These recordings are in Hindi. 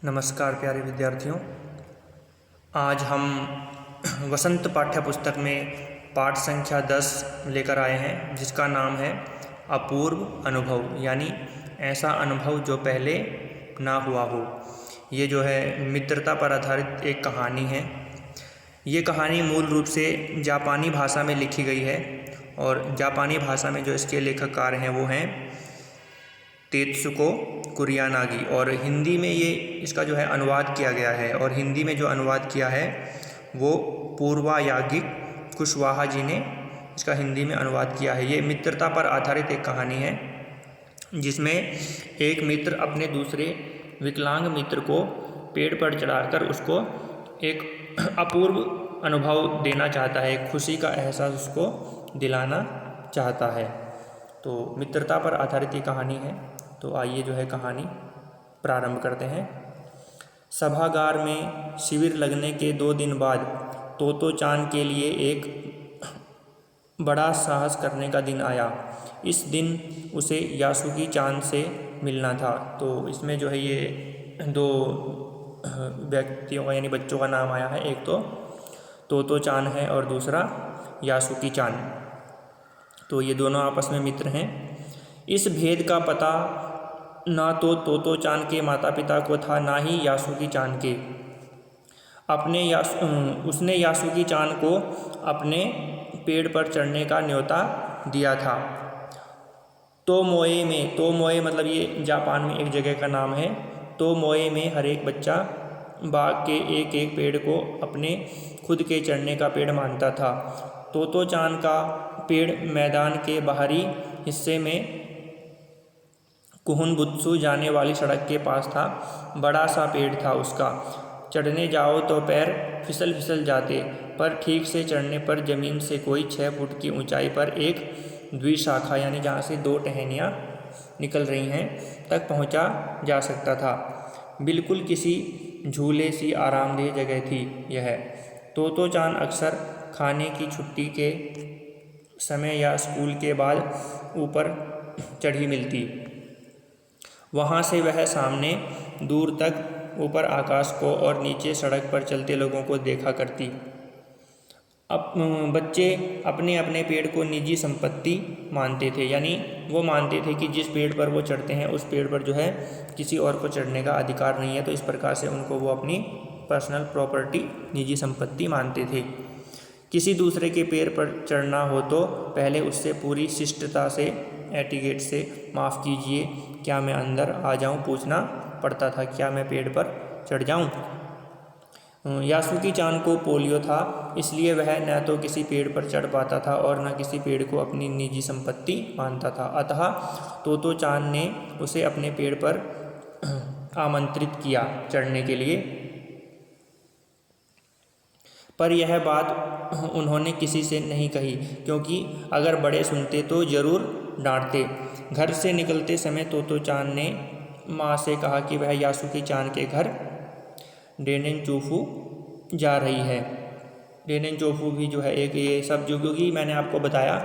नमस्कार प्यारे विद्यार्थियों। आज हम वसंत पाठ्य पुस्तक में पाठ संख्या 10 लेकर आए हैं, जिसका नाम है अपूर्व अनुभव, यानी ऐसा अनुभव जो पहले ना हुआ हो। ये जो है मित्रता पर आधारित एक कहानी है। ये कहानी मूल रूप से जापानी भाषा में लिखी गई है और जापानी भाषा में जो इसके लेखककार हैं वो हैं तेत्सुको कुरियानागी, और हिंदी में ये इसका जो है अनुवाद किया गया है। और हिंदी में जो अनुवाद किया है वो पूर्वा याज्ञिक कुशवाहा जी ने इसका हिंदी में अनुवाद किया है। ये मित्रता पर आधारित एक कहानी है, जिसमें एक मित्र अपने दूसरे विकलांग मित्र को पेड़ पर चढ़ाकर उसको एक अपूर्व अनुभव देना चाहता है, एक खुशी का एहसास उसको दिलाना चाहता है। तो मित्रता पर आधारित ये कहानी है। तो आइए जो है कहानी प्रारंभ करते हैं। सभागार में शिविर लगने के 2 दिन बाद तोतो चान के लिए एक बड़ा साहस करने का दिन आया। इस दिन उसे यासुकी चान से मिलना था। तो इसमें जो है ये 2 व्यक्तियों का यानी बच्चों का नाम आया है। एक तो तोतो चान है और दूसरा यासुकी चान। तो ये दोनों आपस में मित्र हैं। इस भेद का पता ना तो तोतो चान के माता पिता को था, ना ही यासुकी चान के। उसने यासुकी चान को अपने पेड़ पर चढ़ने का न्योता दिया था। तोमोए मतलब ये जापान में एक जगह का नाम है। तोमोए में हर एक बच्चा बाग के एक एक पेड़ को अपने खुद के चढ़ने का पेड़ मानता था। तोतो चान का पेड़ मैदान के बाहरी हिस्से में कुहुनबुत्सु जाने वाली सड़क के पास था। बड़ा सा पेड़ था उसका। चढ़ने जाओ तो पैर फिसल जाते, पर ठीक से चढ़ने पर ज़मीन से कोई 6 फुट की ऊंचाई पर एक द्विशाखा यानी जहाँ से 2 टहनियाँ निकल रही हैं तक पहुँचा जा सकता था। बिल्कुल किसी झूले सी आरामदेह जगह थी यह। तोतो चान अक्सर खाने की छुट्टी के समय या स्कूल के बाद ऊपर चढ़ी मिलती। वहाँ से वह सामने दूर तक ऊपर आकाश को और नीचे सड़क पर चलते लोगों को देखा करती। अब बच्चे अपने अपने पेड़ को निजी संपत्ति मानते थे, यानी वो मानते थे कि जिस पेड़ पर वो चढ़ते हैं उस पेड़ पर जो है किसी और को चढ़ने का अधिकार नहीं है। तो इस प्रकार से उनको वो अपनी पर्सनल प्रॉपर्टी, निजी संपत्ति मानते थे। किसी दूसरे के पेड़ पर चढ़ना हो तो पहले उससे पूरी शिष्टता से, एटिकेट से, माफ़ कीजिए क्या मैं अंदर आ जाऊं, पूछना पड़ता था, क्या मैं पेड़ पर चढ़ जाऊं। यासुकी चान को पोलियो था, इसलिए वह न तो किसी पेड़ पर चढ़ पाता था और न किसी पेड़ को अपनी निजी संपत्ति मानता था। अतः तोतो चान ने उसे अपने पेड़ पर आमंत्रित किया चढ़ने के लिए, पर यह बात उन्होंने किसी से नहीं कही, क्योंकि अगर बड़े सुनते तो ज़रूर डांटते। घर से निकलते समय तोतो चान ने माँ से कहा कि वह यासुकी चान के घर डेनेनचोफू जा रही है। डेनेनचोफू भी जो है एक ये सब जो, क्योंकि मैंने आपको बताया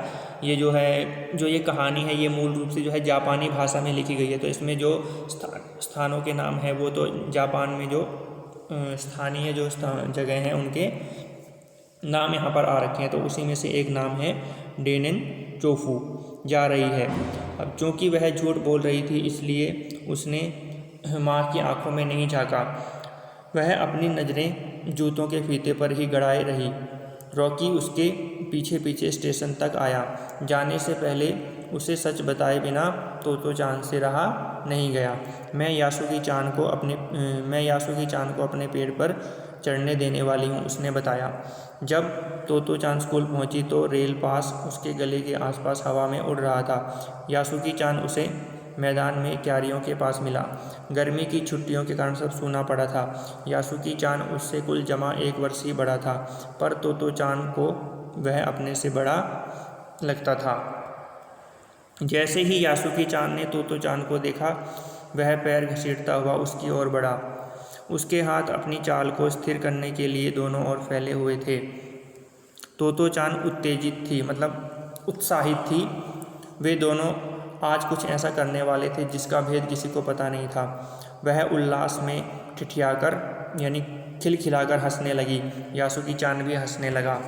ये जो है जो ये कहानी है ये मूल रूप से जो है जापानी भाषा में लिखी गई है। तो इसमें जो स्थानों के नाम है वो तो जापान में जो स्थानीय जो जगह हैं उनके नाम यहाँ पर आ रखे हैं। तो उसी में से एक नाम है डेनेनचोफू जा रही है। अब चूँकि वह झूठ बोल रही थी, इसलिए उसने माँ की आंखों में नहीं झाँका। वह अपनी नज़रें जूतों के फीते पर ही गड़ाए रही। रॉकी उसके पीछे पीछे स्टेशन तक आया। जाने से पहले उसे सच बताए बिना तोतो चान से रहा नहीं गया। मैं यासुकी चान को अपने पेड़ पर चढ़ने देने वाली हूँ, उसने बताया। जब तोतो चान स्कूल पहुँची तो रेल पास उसके गले के आसपास हवा में उड़ रहा था। यासुकी चान उसे मैदान में क्यारियों के पास मिला। गर्मी की छुट्टियों के कारण सब सूना पड़ा था। यासुकी चान उससे कुल जमा 1 वर्ष ही बड़ा था, पर तोतो चान को वह अपने से बड़ा लगता था। जैसे ही यासुकी चान ने तोतो चान को देखा, वह पैर घसीटता हुआ उसकी ओर बढ़ा। उसके हाथ अपनी चाल को स्थिर करने के लिए दोनों ओर फैले हुए थे। तोतो चान उत्तेजित थी, मतलब उत्साहित थी। वे दोनों आज कुछ ऐसा करने वाले थे जिसका भेद किसी को पता नहीं था। वह उल्लास में ठिठियाकर यानी खिलखिलाकर हंसने लगी। यासुकी चान भी हंसने लगा।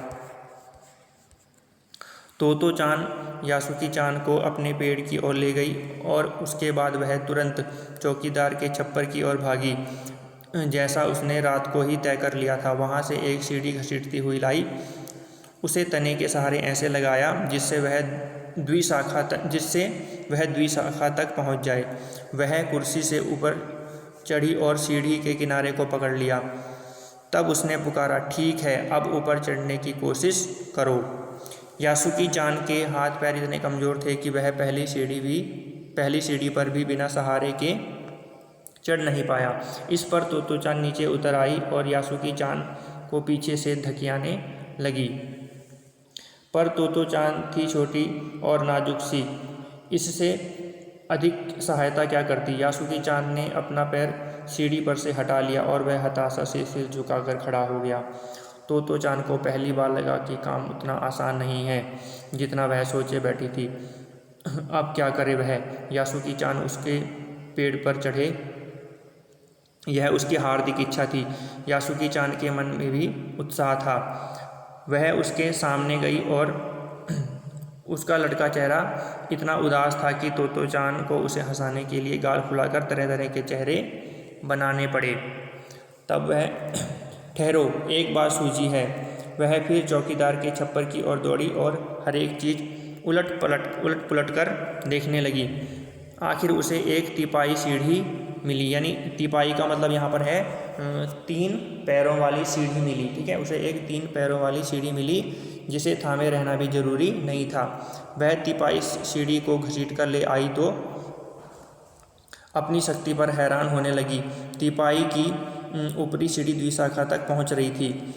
तोतो चान यासुकी चान को अपने पेड़ की ओर ले गई और उसके बाद वह तुरंत चौकीदार के छप्पर की ओर भागी, जैसा उसने रात को ही तय कर लिया था। वहाँ से एक सीढ़ी घसीटती हुई लाई, उसे तने के सहारे ऐसे लगाया जिससे वह द्विशाखा तक पहुँच जाए। वह कुर्सी से ऊपर चढ़ी और सीढ़ी के किनारे को पकड़ लिया। तब उसने पुकारा, ठीक है, अब ऊपर चढ़ने की कोशिश करो। यासुकी चान के हाथ पैर इतने कमज़ोर थे कि वह पहली सीढ़ी पर भी बिना सहारे के चढ़ नहीं पाया। इस पर तोतो चान नीचे उतर आई और यासुकी चान को पीछे से धकियाने लगी। पर तोतो चान थी छोटी और नाजुक सी, इससे अधिक सहायता क्या करती। यासुकी चान ने अपना पैर सीढ़ी पर से हटा लिया और वह हताशा से सिर झुकाकर खड़ा हो गया। तोतो चान को पहली बार लगा कि काम उतना आसान नहीं है जितना वह सोचे बैठी थी। अब क्या करे वह। यासुकी चान उसके पेड़ पर चढ़े, यह उसकी हार्दिक इच्छा थी। यासुकी चान के मन में भी उत्साह था। वह उसके सामने गई और उसका लड़का चेहरा इतना उदास था कि तोतो चान को उसे हंसाने के लिए गाल फुलाकर तरह तरह के चेहरे बनाने पड़े। तब वह ठहरो, एक बात सूझी है। वह फिर चौकीदार के छप्पर की ओर दौड़ी और हर एक चीज़ उलट पुलट कर देखने लगी। आखिर उसे एक तिपाई सीढ़ी मिली, यानी तिपाई का मतलब यहाँ पर है 3 पैरों वाली सीढ़ी मिली। ठीक है, उसे एक 3 पैरों वाली सीढ़ी मिली जिसे थामे रहना भी जरूरी नहीं था। वह तिपाई सीढ़ी को घसीट कर ले आई तो अपनी शक्ति पर हैरान होने लगी। तिपाई की ऊपरी सीढ़ी द्विशाखा तक पहुंच रही थी।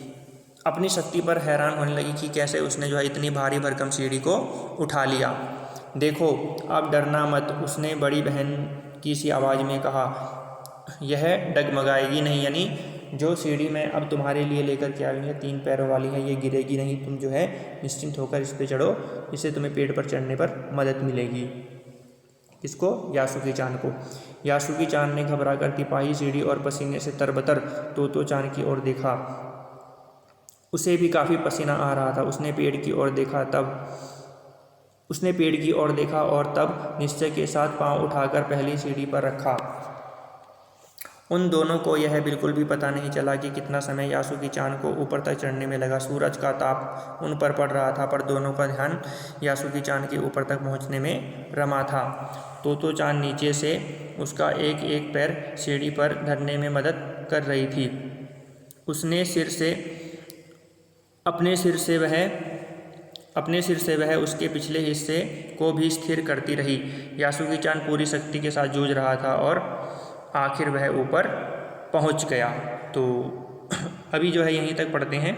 अपनी शक्ति पर हैरान होने लगी कि कैसे उसने जो है इतनी भारी भरकम सीढ़ी को उठा लिया। देखो, अब डरना मत, उसने बड़ी बहन की सी आवाज़ में कहा। यह डगमगाएगी नहीं, यानी जो सीढ़ी मैं अब तुम्हारे लिए लेकर के आई है 3 पैरों वाली है, ये गिरेगी नहीं। तुम जो है निश्चिंत होकर इस पर चढ़ो, इससे तुम्हें पेड़ पर चढ़ने पर मदद मिलेगी। किसको? यासुकी चान को। यासुकी चान ने घबराकर तिपाही सीढ़ी और पसीने से तरबतर तोतो चान की ओर देखा। उसे भी काफ़ी पसीना आ रहा था। उसने पेड़ की ओर देखा और तब निश्चय के साथ पांव उठाकर पहली सीढ़ी पर रखा। उन दोनों को यह बिल्कुल भी पता नहीं चला कि कितना समय यासुकी चान को ऊपर तक चढ़ने में लगा। सूरज का ताप उन पर पड़ रहा था, पर दोनों का ध्यान यासुकी चान के ऊपर तक पहुंचने में रमा था। तोतो चान नीचे से उसका एक एक पैर सीढ़ी पर धरने में मदद कर रही थी। अपने सिर से वह उसके पिछले हिस्से को भी स्थिर करती रही। यासुकी चान पूरी शक्ति के साथ जूझ रहा था और आखिर वह ऊपर पहुंच गया। तो अभी जो है यहीं तक पढ़ते हैं।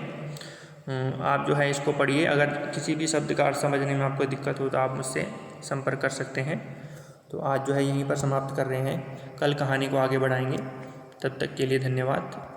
आप जो है इसको पढ़िए। अगर किसी भी शब्द का अर्थ समझने में आपको दिक्कत हो तो आप मुझसे संपर्क कर सकते हैं। तो आज जो है यहीं पर समाप्त कर रहे हैं, कल कहानी को आगे बढ़ाएंगे। तब तक के लिए धन्यवाद।